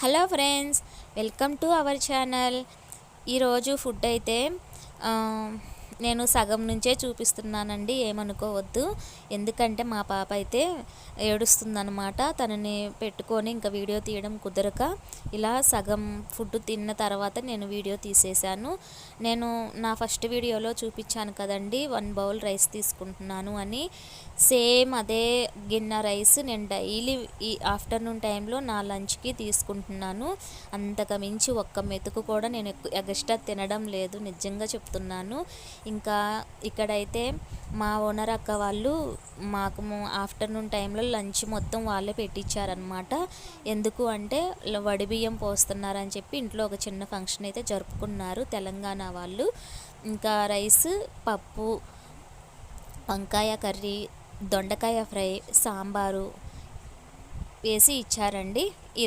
Hello friends, welcome to our channel. ఈరోజు food అయితే నేను సగం నుంచే చూపిస్తున్నానండి, ఏమనుకోవద్దు. ఎందుకంటే మా పాప అయితే ఏడుస్తుందన్నమాట. తనని పెట్టుకొని ఇంకా వీడియో తీయడం కుదరక ఇలా సగం ఫుడ్ తిన్న తర్వాత నేను వీడియో తీసేశాను. నేను నా ఫస్ట్ వీడియోలో చూపించాను కదండి, 1 బౌల్ రైస్ తీసుకుంటున్నాను అని. సేమ్ అదే గిన్నె రైస్ నేను డైలీ ఈ ఆఫ్టర్నూన్ టైంలో నా లంచ్కి తీసుకుంటున్నాను. అంతకు మించి ఒక్క మెతుకు కూడా నేను ఎక్స్ట్రా తినడం లేదు, నిజంగా చెప్తున్నాను. ఇంకా ఇక్కడైతే మా ఓనర్ అక్క వాళ్ళు మాకు ఆఫ్టర్నూన్ టైంలో లంచ్ మొత్తం వాళ్ళే పెట్టించారనమాట. ఎందుకు అంటే వడిబియ్యం పోస్తున్నారని చెప్పి ఇంట్లో ఒక చిన్న ఫంక్షన్ అయితే జరుపుకున్నారు తెలంగాణ వాళ్ళు. ఇంకా రైస్, పప్పు, వంకాయ కర్రీ, దొండకాయ ఫ్రై, సాంబారు వేసి ఇచ్చారండి.